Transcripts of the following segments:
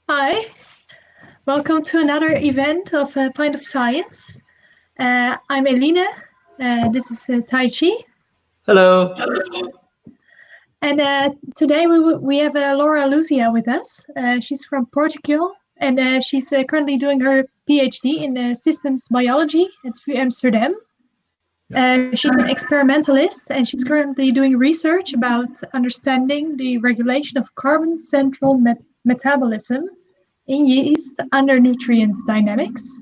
Hi, welcome to another event of Pint of Science. I'm Eline, this is Tai Chi. Hello. And today we have Laura Luzia with us. She's from Portugal, and she's currently doing her PhD in systems biology at Amsterdam. She's an experimentalist, and she's currently doing research about understanding the regulation of carbon central metabolism in yeast under nutrient dynamics.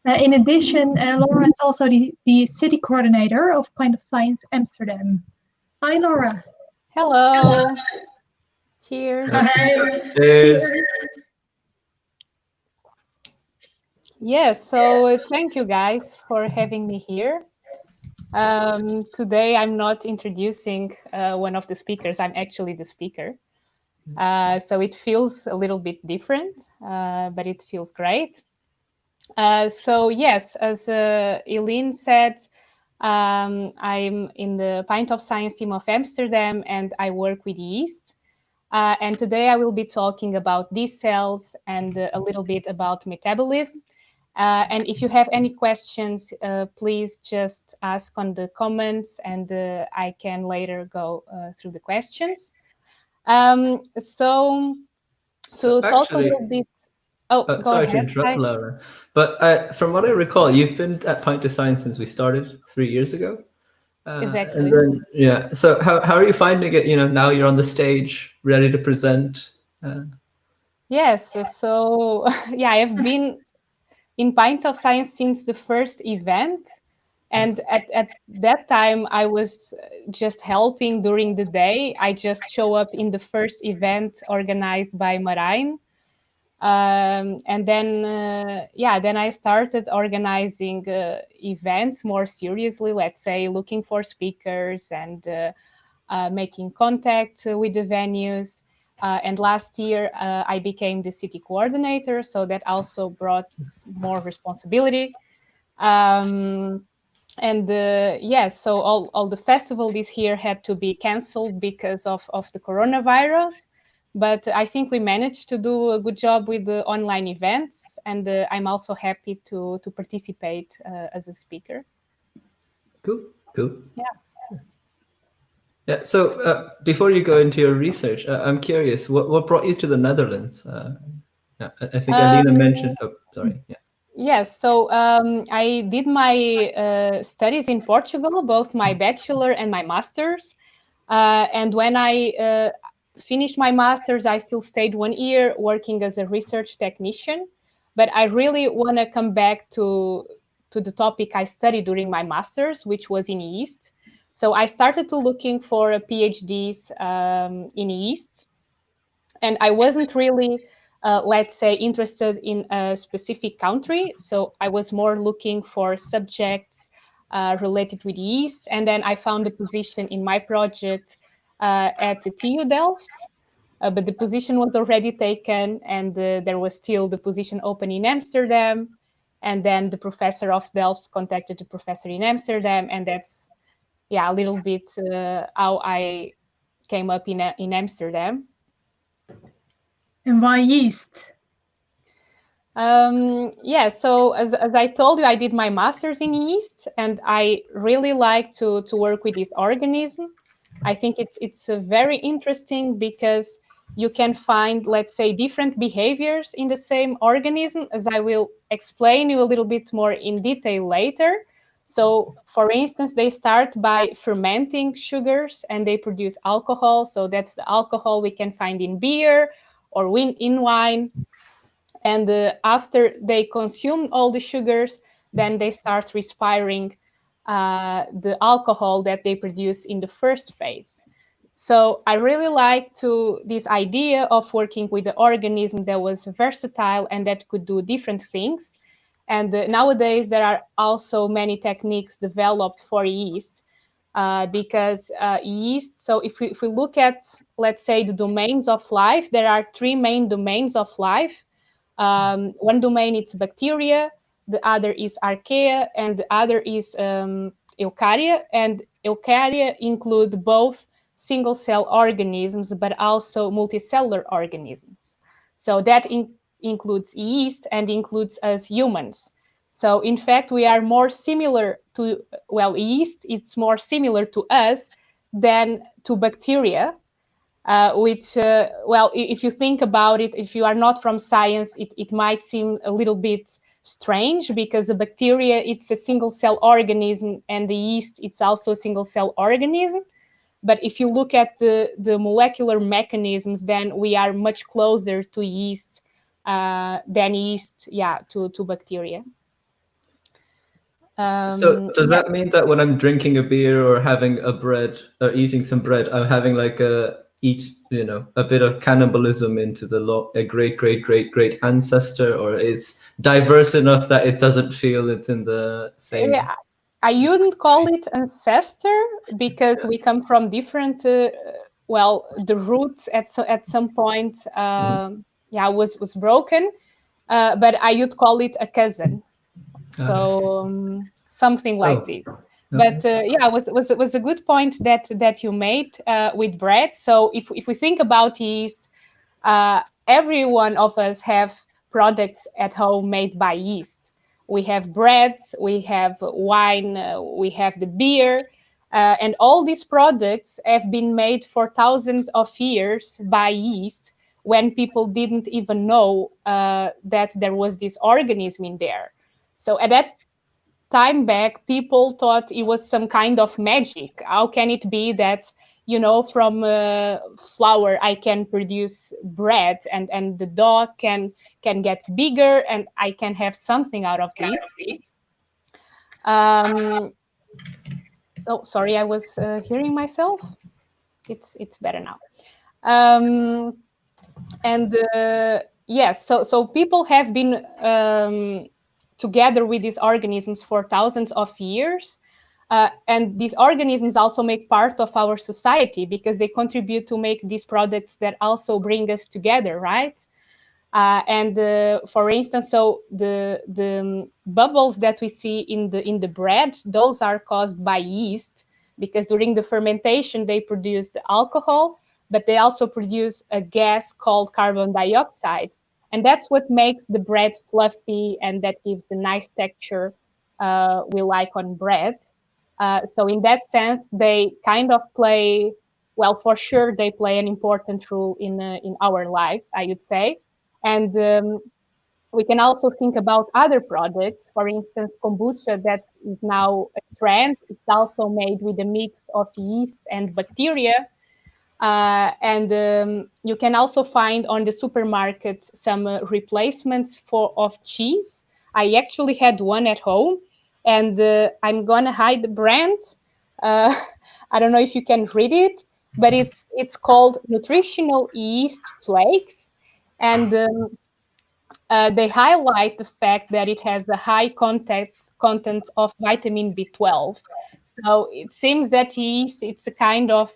In addition, Laura is also the city coordinator of Pint of Science Amsterdam. Hi, Laura. Hello. Cheers. Hi. Cheers. Yes, so thank you guys for having me here. Today I'm not introducing one of the speakers, I'm actually the speaker. So it feels a little bit different, but it feels great. So yes, as Eileen said, I'm in the Pint of Science team of Amsterdam and I work with yeast. And today I will be talking about these cells and a little bit about metabolism. And if you have any questions, please just ask on the comments and I can later go through the questions. So to talk a little bit. Oh, go sorry ahead. to interrupt, Laura. But from what I recall, you've been at Pint of Science since we started 3 years ago. Exactly. And then, yeah. So how are you finding it? You know, now you're on the stage, ready to present. Yes. So yeah, I've been in Pint of Science since the first event. And at that time, I was just helping during the day. I just show up in the first event organized by Marijn. And then, then I started organizing events more seriously, let's say, looking for speakers and making contact with the venues. And last year, I became the city coordinator, so that also brought more responsibility. So all the festival this year had to be canceled because of the coronavirus. But I think we managed to do a good job with the online events, and I'm also happy to participate as a speaker. Cool. Yeah. Yeah. So before you go into your research, I'm curious, what brought you to the Netherlands? I think Alina mentioned. Oh, sorry. Yeah. Yes, so I did my studies in Portugal, both my bachelor and my master's. And when I finished my master's, I still stayed 1 year working as a research technician. But I really want to come back to the topic I studied during my master's, which was in yeast. So I started to looking for PhDs in yeast. And I wasn't really let's say, interested in a specific country. So I was more looking for subjects related with yeast. And then I found a position in my project at the TU Delft. But the position was already taken and there was still the position open in Amsterdam. And then the professor of Delft contacted the professor in Amsterdam. And that's, yeah, a little bit how I came up in Amsterdam. And why yeast? So as I told you, I did my master's in yeast, and I really like to work with this organism. I think it's very interesting because you can find, let's say, different behaviors in the same organism, as I will explain you a little bit more in detail later. So, for instance, they start by fermenting sugars and they produce alcohol. So that's the alcohol we can find in beer or in wine. And after they consume all the sugars, then they start respiring the alcohol that they produce in the first phase. So I really like this idea of working with the organism that was versatile and that could do different things. And nowadays there are also many techniques developed for yeast because yeast, so if we look at, let's say, the domains of life, there are 3 main domains of life. One domain is bacteria, the other is archaea, and the other is eukarya. And eukarya include both single cell organisms, but also multicellular organisms. So that includes yeast and includes us humans. So in fact, we are more similar to, well, yeast is more similar to us than to bacteria, which, well, if you think about it, if you are not from science, it might seem a little bit strange, because a bacteria, it's a single cell organism, and the yeast, it's also a single cell organism. But if you look at the molecular mechanisms, then we are much closer to yeast than yeast, yeah, to bacteria. So does that mean that when I'm drinking a beer or having a bread or eating some bread, I'm having like a bit of cannibalism into a great ancestor, or it's diverse enough that it doesn't feel it's in the same? Yeah, I wouldn't call it ancestor, because we come from different, well, the roots at some point, yeah, was broken, but I would call it a cousin. So something like this. But yeah, it was a good point that you made with bread. So if we think about yeast, every one of us have products at home made by yeast. We have breads, we have wine, we have the beer, and all these products have been made for thousands of years by yeast, when people didn't even know that there was this organism in there. So at that time back, people thought it was some kind of magic. How can it be that, you know, from flour I can produce bread, and the dough can get bigger, and I can have something out of this? Oh, sorry, I was hearing myself. It's better now. And yes, so people have been together with these organisms for thousands of years. And these organisms also make part of our society, because they contribute to make these products that also bring us together, right? And for instance, so the bubbles that we see in the bread, those are caused by yeast, because during the fermentation they produce the alcohol, but they also produce a gas called carbon dioxide. And that's what makes the bread fluffy, and that gives a nice texture we like on bread. So in that sense, they kind of play, well, for sure, they play an important role in our lives, I would say. And we can also think about other products. For instance, kombucha, that is now a trend. It's also made with a mix of yeast and bacteria. And you can also find on the supermarket some replacements of cheese. I actually had one at home, and I'm gonna hide the brand. I don't know if you can read it, but it's called Nutritional Yeast Flakes, and they highlight the fact that it has the high content of vitamin B12. So it seems that yeast, it's a kind of,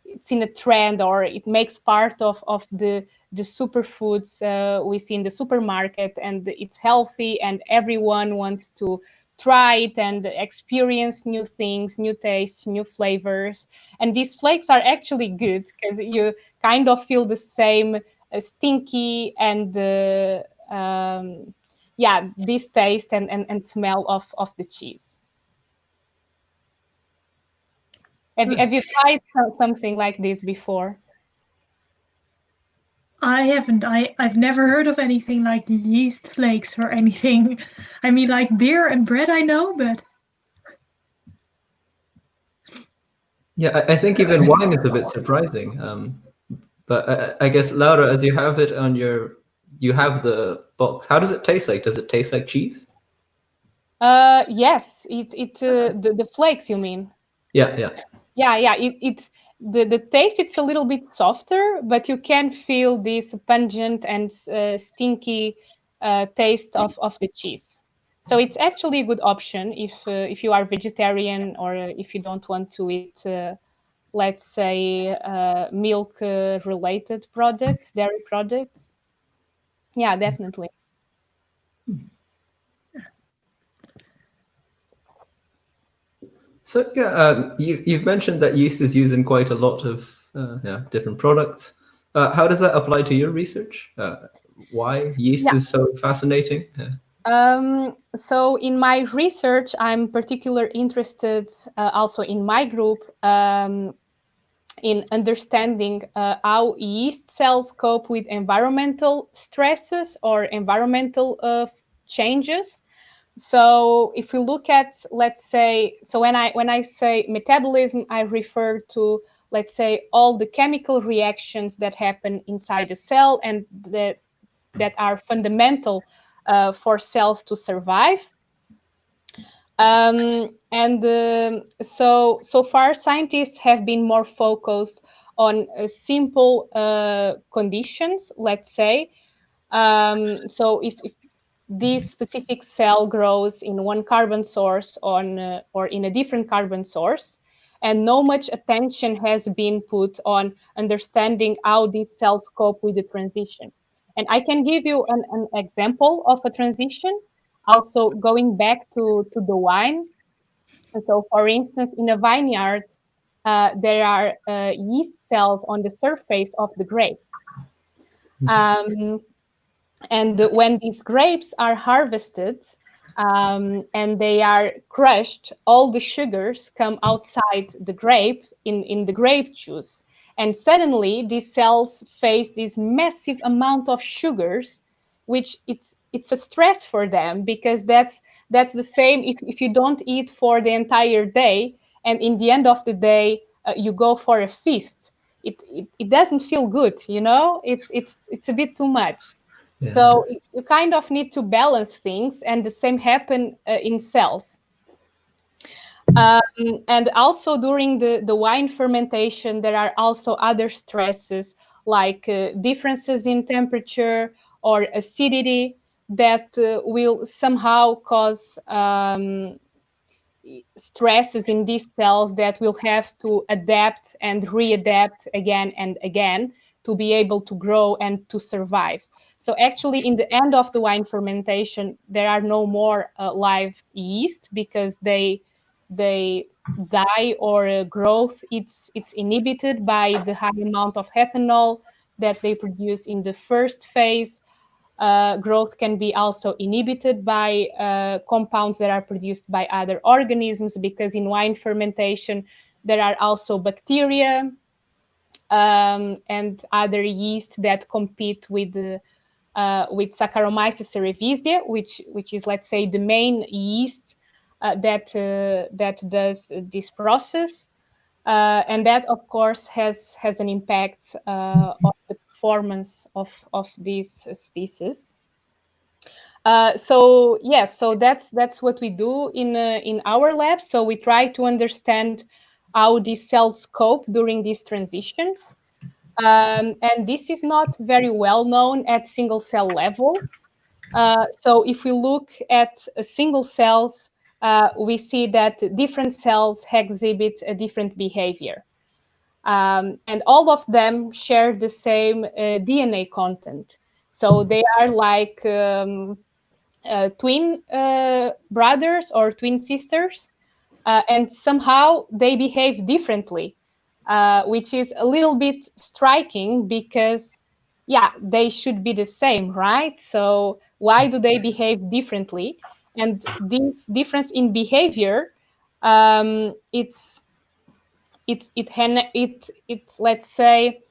it's in a trend, or it makes part of the superfoods we see in the supermarket, and it's healthy, and everyone wants to try it and experience new things, new tastes, new flavors. And these flakes are actually good, because you kind of feel the same stinky and yeah, this taste and smell of the cheese. Have you tried something like this before? I haven't. I've never heard of anything like the yeast flakes or anything. I mean, like beer and bread, I know, but Yeah, I think even wine is a bit surprising. But I guess, Laura, as you have it on you have the box. How does it taste like? Does it taste like cheese? Yes, the flakes, you mean? Yeah. Yeah. The taste, it's a little bit softer, but you can feel this pungent and stinky taste of the cheese. So it's actually a good option if you are vegetarian, or if you don't want to eat, let's say, milk related products, dairy products. Yeah, definitely. So yeah, you've mentioned that yeast is used in quite a lot of different products. How does that apply to your research? Why yeast Yeah. is so fascinating? So in my research, I'm particularly interested also in my group in understanding how yeast cells cope with environmental stresses or environmental changes. So if we look at, let's say, so when I say metabolism, I refer to, let's say, all the chemical reactions that happen inside a cell and that are fundamental for cells to survive. So far, scientists have been more focused on simple conditions, let's say. So if this specific cell grows in one carbon source or in a different carbon source, and no much attention has been put on understanding how these cells cope with the transition. And I can give you an example of a transition, also going back to the wine. And so, for instance, in a vineyard, there are yeast cells on the surface of the grapes. Um, and when these grapes are harvested and they are crushed, all the sugars come outside the grape in the grape juice. And suddenly these cells face this massive amount of sugars, which it's a stress for them, because that's the same if you don't eat for the entire day and in the end of the day you go for a feast. It doesn't feel good, you know. It's a bit too much. Yeah. So you kind of need to balance things, and the same happen in cells. And also during the wine fermentation, there are also other stresses like differences in temperature or acidity that will somehow cause stresses in these cells that will have to adapt and readapt again and again to be able to grow and to survive. So actually, in the end of the wine fermentation, there are no more live yeast because they die, or growth it's inhibited by the high amount of ethanol that they produce in the first phase. Growth can be also inhibited by compounds that are produced by other organisms, because in wine fermentation there are also bacteria and other yeast that compete with Saccharomyces cerevisiae, which is, let's say, the main yeast that does this process. And that, of course, has an impact on the performance of these species. So yes, so that's what we do in our lab. So we try to understand how these cells cope during these transitions, and this is not very well known at single cell level. So if we look at single cells, we see that different cells exhibit a different behavior. And all of them share the same DNA content. So they are like twin brothers or twin sisters, and somehow they behave differently, which is a little bit striking because, yeah, they should be the same, right? So why do they behave differently? And this difference in behavior, it's let's say,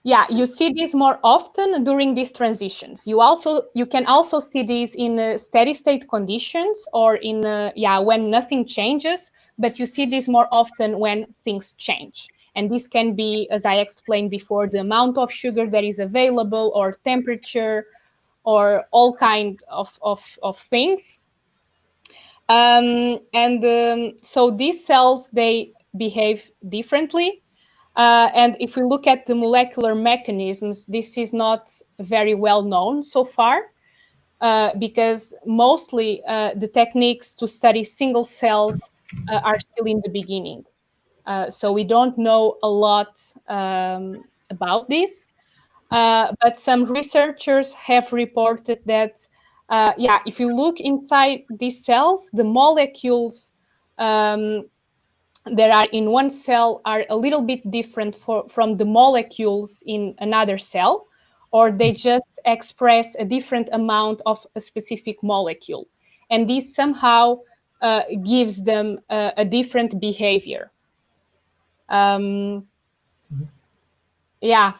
yeah, you see this more often during these transitions. You can also see these in steady state conditions, or in when nothing changes, but you see this more often when things change. And this can be, as I explained before, the amount of sugar that is available, or temperature, or all kind of things. So these cells, they behave differently. And if we look at the molecular mechanisms, this is not very well known so far, because mostly the techniques to study single cells are still in the beginning. So we don't know a lot about this. But some researchers have reported that, if you look inside these cells, the molecules there are in one cell are a little bit different from the molecules in another cell, or they just express a different amount of a specific molecule. And this somehow gives them a different behavior. Yeah.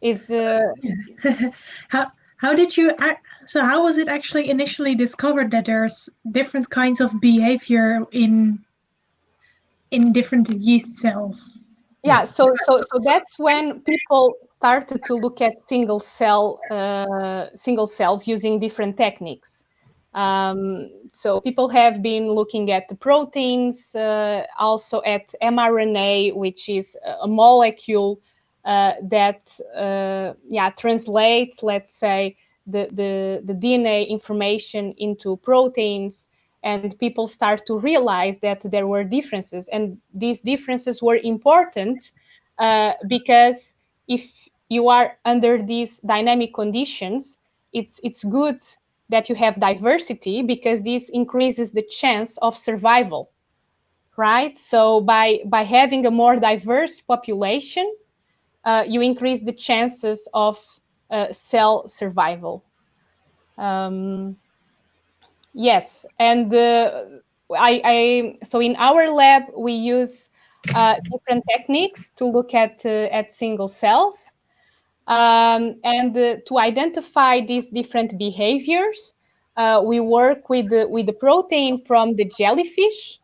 Is how did you so how was it actually initially discovered that there's different kinds of behavior in different yeast cells? Yeah, so that's when people started to look at single cells using different techniques. So people have been looking at the proteins, also at mRNA, which is a molecule that translates, let's say, the DNA information into proteins. And people start to realize that there were differences, and these differences were important because if you are under these dynamic conditions, it's good that you have diversity, because this increases the chance of survival, right? So by having a more diverse population, you increase the chances of cell survival. Yes, and so in our lab we use different techniques to look at single cells, and to identify these different behaviors. We work with the protein from the jellyfish.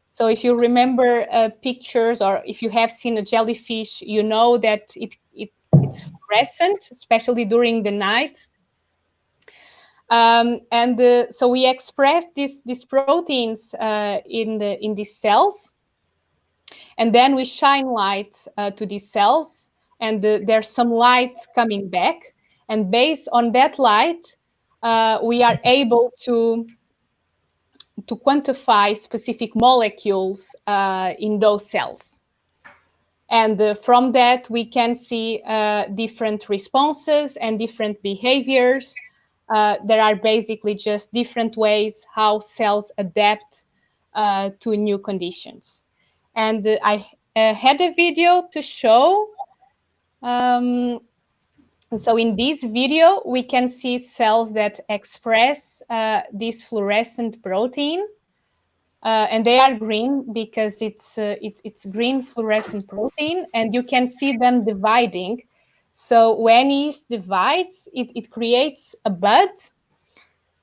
So if you remember pictures, or if you have seen a jellyfish, you know that it's fluorescent, especially during the night. So we express these proteins in these cells, and then we shine light to these cells, and there's some light coming back, and based on that light, we are able to quantify specific molecules in those cells. And from that, we can see different responses and different behaviors. There are basically just different ways how cells adapt to new conditions. And I had a video to show. So in this video, we can see cells that express this fluorescent protein. And they are green because it's green fluorescent protein, and you can see them dividing. So when yeast divides, it creates a bud,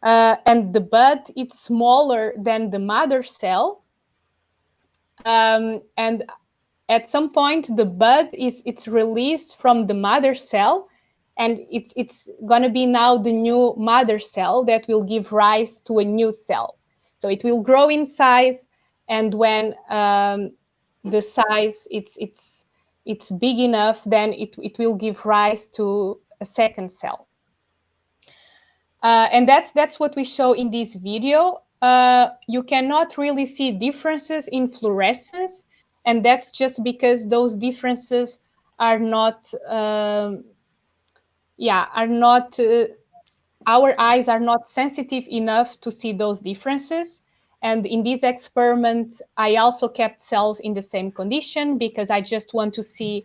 and the bud it's smaller than the mother cell, and at some point the bud it's released from the mother cell, and it's gonna be now the new mother cell that will give rise to a new cell. So it will grow in size, and when the size it's big enough, then it will give rise to a second cell. And that's what we show in this video. You cannot really see differences in fluorescence, and that's just because those differences are not our eyes are not sensitive enough to see those differences. And in this experiment, I also kept cells in the same condition because I just want to see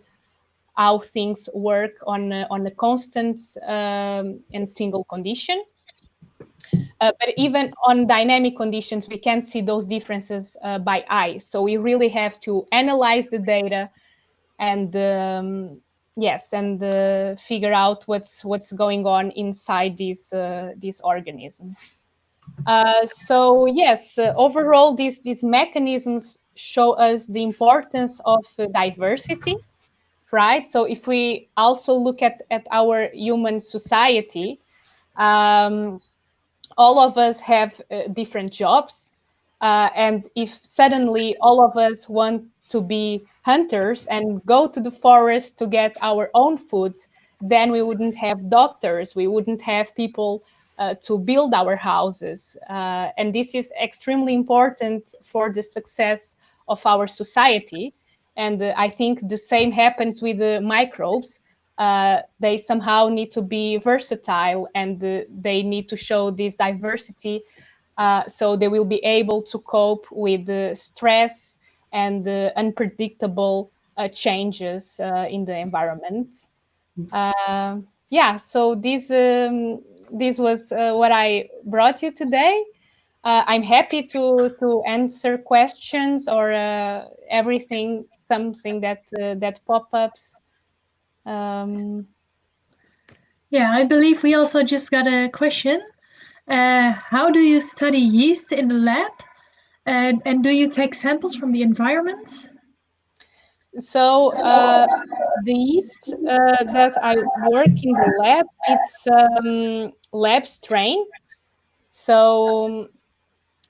how things work on a constant and single condition. But even on dynamic conditions, we can't see those differences by eye. So we really have to analyze the data and figure out what's going on inside these organisms. Overall, these mechanisms show us the importance of diversity, right? So if we also look at our human society, all of us have different jobs, and if suddenly all of us want to be hunters and go to the forest to get our own food, then we wouldn't have doctors, we wouldn't have people to build our houses. And this is extremely important for the success of our society. And I think the same happens with the microbes. They somehow need to be versatile, and they need to show this diversity, so they will be able to cope with the stress and unpredictable changes in the environment. Yeah, so this was what I brought you today. I'm happy to answer questions or everything, something that pop-ups. Yeah, I believe we also just got a question. How do you study yeast in the lab? And do you take samples from the environment? So the yeast that I work in the lab, it's lab strain. So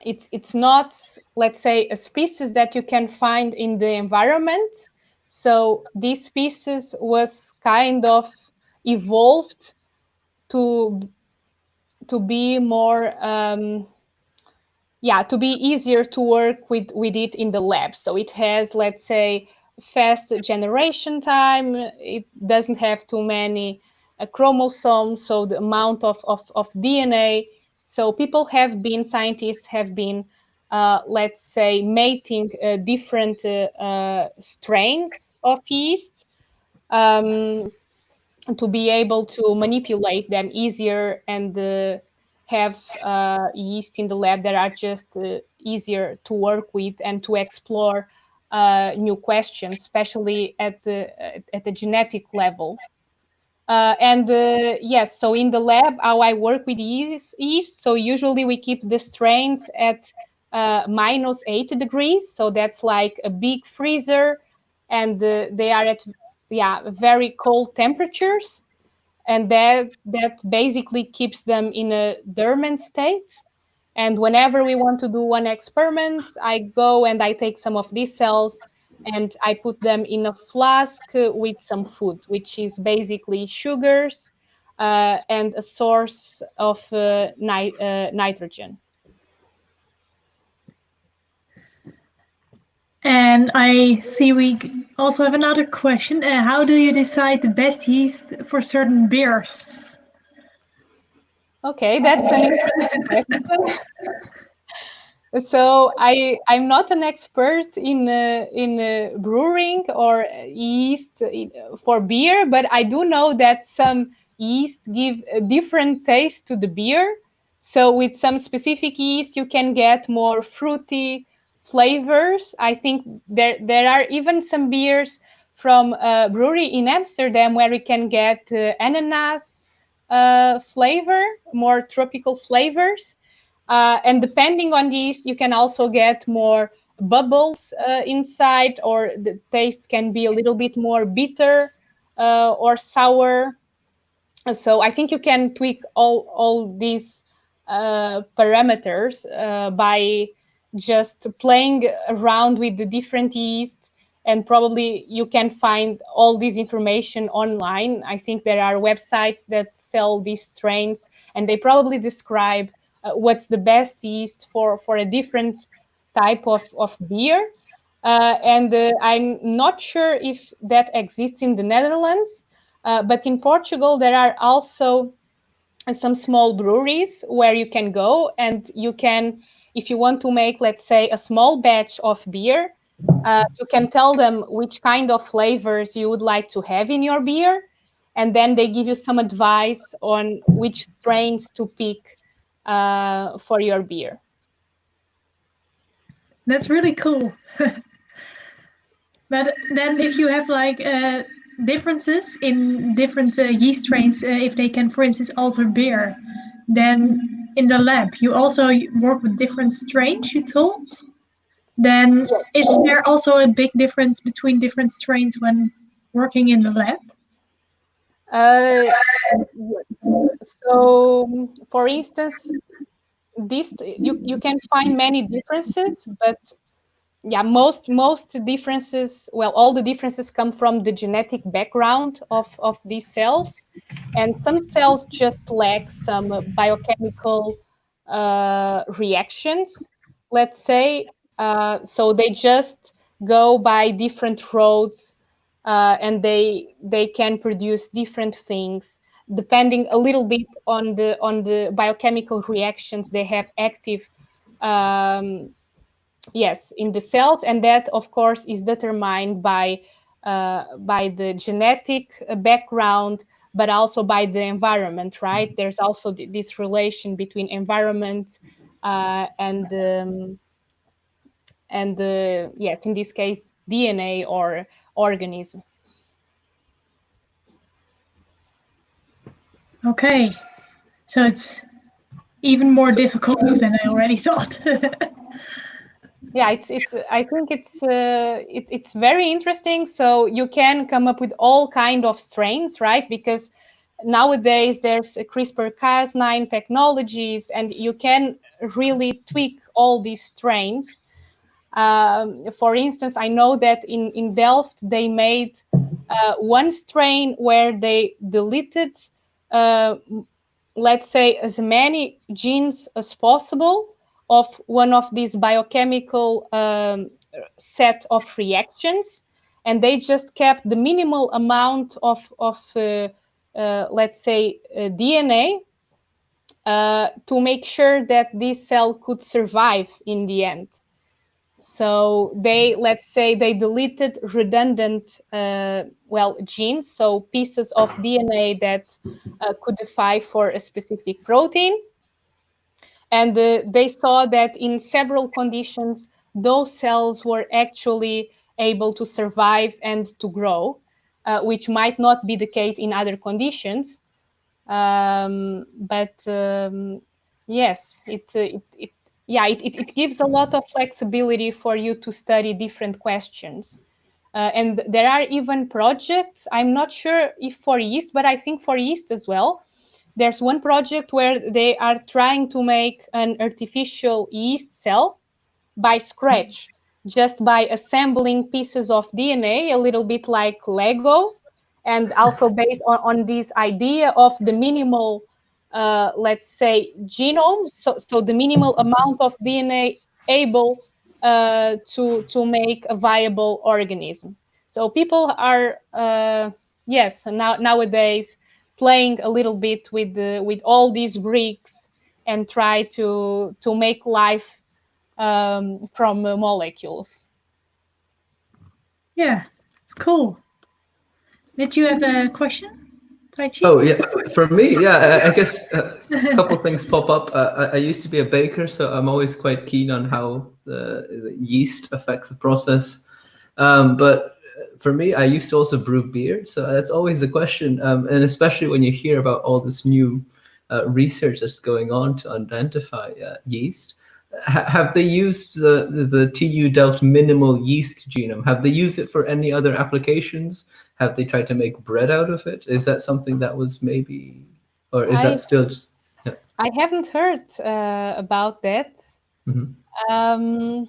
it's not, let's say, a species that you can find in the environment. So this species was kind of evolved to be more to be easier to work with it in the lab. So it has, let's say, fast generation time. It doesn't have too many chromosomes, so the amount of DNA. So scientists have been, let's say, mating different strains of yeast to be able to manipulate them easier and have yeast in the lab that are just easier to work with and to explore new questions, especially at the genetic level. Yes, so in the lab, how I work with yeast, so usually we keep the strains at -8 degrees. So that's like a big freezer, and they are at very cold temperatures, and that basically keeps them in a dormant state. And whenever we want to do one experiment, I go and I take some of these cells and I put them in a flask with some food, which is basically sugars and a source of nitrogen. And I see we also have another question. How do you decide the best yeast for certain beers? Okay, that's an interesting question. So I'm not an expert in brewing or yeast for beer, but I do know that some yeast give a different taste to the beer. So with some specific yeast, you can get more fruity flavors. I think there are even some beers from a brewery in Amsterdam where you can get ananas flavor, more tropical flavors. And depending on these, you can also get more bubbles inside, or the taste can be a little bit more bitter or sour. So I think you can tweak all these parameters by just playing around with the different yeast, and probably you can find all this information online. I think there are websites that sell these strains, and they probably describe what's the best yeast for a different type of beer. And I'm not sure if that exists in the Netherlands, but in Portugal, there are also some small breweries where you can go and you can, if you want to make, let's say, a small batch of beer, you can tell them which kind of flavors you would like to have in your beer. And then they give you some advice on which strains to pick for your beer. That's really cool. But then if you have like differences in different yeast strains, if they can, for instance, alter beer, then in the lab you also work with different strains, you told? Then isn't there also a big difference between different strains when working in the lab? Yes. So, for instance, this you can find many differences, but yeah, most differences, well, all the differences come from the genetic background of these cells, and some cells just lack some biochemical reactions, let's say. So they just go by different roads, and they can produce different things depending a little bit on the biochemical reactions they have active yes, in the cells, and that of course is determined by the genetic background, but also by the environment, right? There's also this relation between environment and yes, in this case, DNA or organism. Okay, so it's even more difficult than I already thought. Yeah, it's I think it's very interesting. So you can come up with all kind of strains, right? Because nowadays there's a CRISPR-Cas9 technologies, and you can really tweak all these strains. For instance, I know that in Delft they made one strain where they deleted, let's say, as many genes as possible of one of these biochemical set of reactions, and they just kept the minimal amount of let's say, DNA to make sure that this cell could survive in the end. So they, let's say, they deleted redundant, genes, so pieces of DNA that could defy for a specific protein. And they saw that in several conditions, those cells were actually able to survive and to grow, which might not be the case in other conditions. But yes, it gives a lot of flexibility for you to study different questions. And there are even projects, I'm not sure if for yeast, but I think for yeast as well. There's one project where they are trying to make an artificial yeast cell by scratch, just by assembling pieces of DNA, a little bit like Lego, and also based on this idea of the minimal, let's say, genome, so the minimal amount of DNA able to make a viable organism. So people are, yes, nowadays playing a little bit with all these bricks and try to make life from molecules. Yeah, it's cool. Did you have a question, Taichi? Oh yeah, for me, yeah, I guess a couple things pop up. I used to be a baker, so I'm always quite keen on how the yeast affects the process. But for me, I used to also brew beer, so that's always a question. And especially when you hear about all this new research that's going on to identify yeast, have they used the TU Delft minimal yeast genome? Have they used it for any other applications? Have they tried to make bread out of it? Is that something that was maybe, or is that still just? Yeah. I haven't heard about that. Mm-hmm.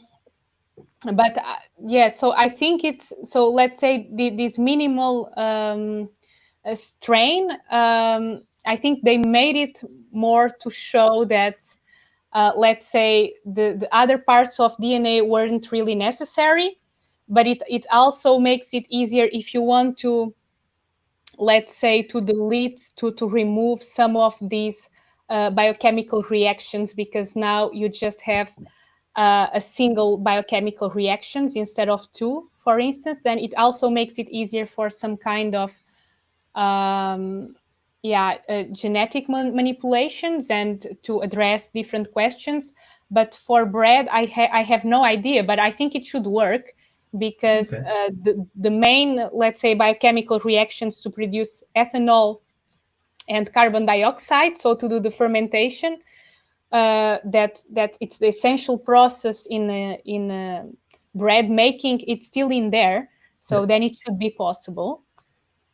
But yeah, so I think it's, so let's say this minimal strain, I think they made it more to show that, let's say, the other parts of DNA weren't really necessary, but it also makes it easier if you want to, let's say, to delete, to remove some of these biochemical reactions, because now you just have a single biochemical reactions instead of two, for instance. Then it also makes it easier for some kind of genetic manipulations and to address different questions. But for bread, I have no idea, but I think it should work, because the main, let's say, biochemical reactions to produce ethanol and carbon dioxide, so to do the fermentation, that it's the essential process in bread making, it's still in there. So then it should be possible.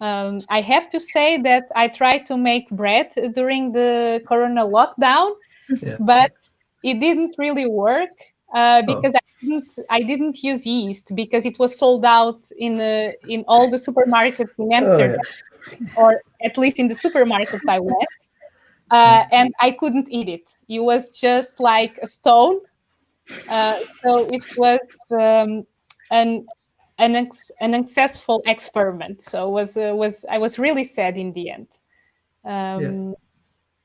I have to say that I tried to make bread during the Corona lockdown, but it didn't really work because I didn't use yeast, because it was sold out in all the supermarkets in Amsterdam, or at least in the supermarkets I went, and I couldn't eat it. It was just like a stone. So it was an unsuccessful experiment. So I was really sad in the end.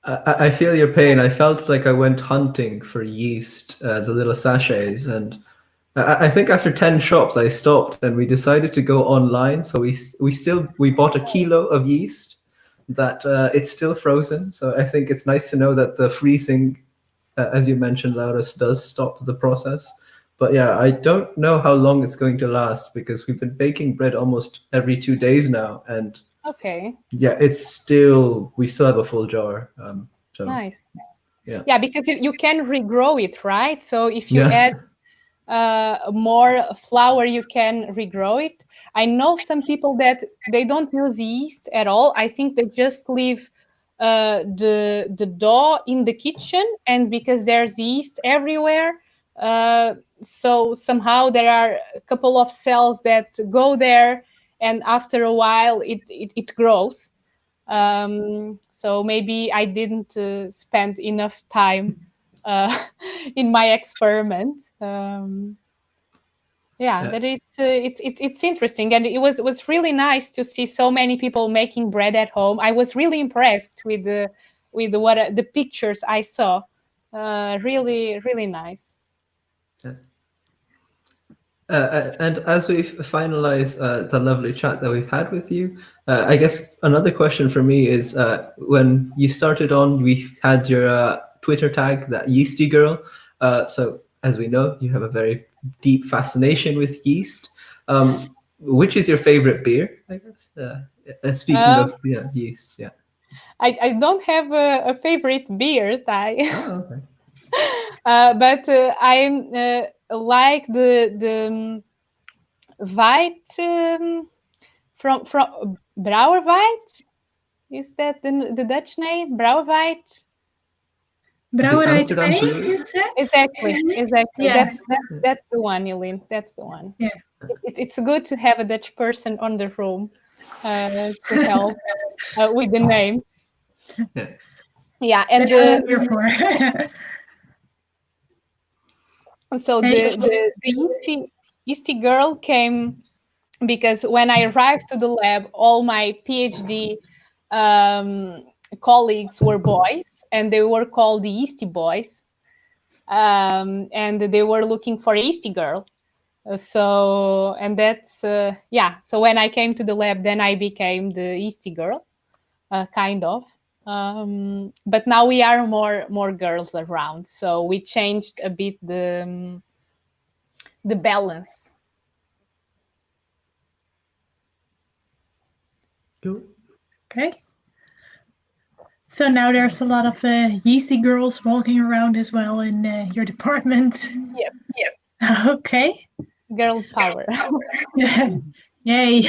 I feel your pain. I felt like I went hunting for yeast, the little sachets, and I think after 10 shops, I stopped and we decided to go online. So we bought a kilo of yeast that it's still frozen. So I think it's nice to know that the freezing, as you mentioned, Laura, does stop the process. But yeah, I don't know how long it's going to last because we've been baking bread almost every 2 days now. And Okay. yeah, we still have a full jar. So Nice. yeah. Yeah, because you can regrow it, right? So if you Yeah. add more flour, you can regrow it. I know some people that they don't use yeast at all. I think they just leave the dough in the kitchen, and because there's yeast everywhere, so somehow there are a couple of cells that go there, and after a while it grows. So maybe I didn't spend enough time uh, in my experiment. Yeah, but it's interesting, and it was really nice to see so many people making bread at home. I was really impressed with the pictures I saw. Really, really nice. And as we finalize the lovely chat that we've had with you, I guess another question for me is when you started on, we had your Twitter tag, that Yeasty Girl. So as we know, you have a very deep fascination with yeast. Which is your favorite beer, I guess? Speaking Um, of yeast, yeah. I don't have a favorite beer, Thai. Oh, okay. But I like the white from Brouwerweit. Is that the Dutch name? Brouwerweit? The Brouwerij Amsterdam 2, Brewery? you said? Exactly, exactly. Yeah. That's the one, Eileen. That's the one. Yeah. It's good to have a Dutch person on the room to help with the names. Yeah. Yeah, and That's what I'm here for. so Hey. the Yeasty girl came because when I arrived to the lab, all my PhD um, colleagues were boys, and they were called the Yeasty boys, and they were looking for a Yeasty girl. So and that's yeah. So when I came to the lab, then I became the Yeasty girl, kind of. But now we are more girls around, so we changed a bit the balance. Cool. Okay. So now there's a lot of yeasty girls walking around as well in your department. Yep. Okay. Girl power. Yay.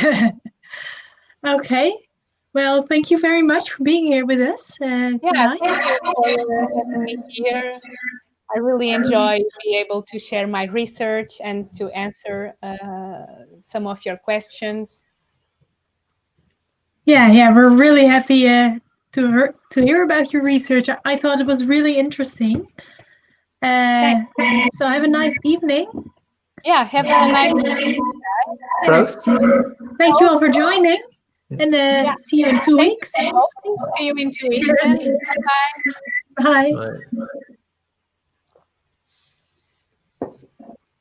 Okay. Well, thank you very much for being here with us Yeah, tonight. thank you for having me here. I really enjoy being able to share my research and to answer some of your questions. Yeah, we're really happy to hear about your research. I thought it was really interesting. So have a nice evening. Yeah, have a nice evening. Prost. Thank you all for joining, and Yeah. see you in 2 Thank weeks. you for hosting. See you in 2 weeks. Then. Bye-bye. Bye. Bye.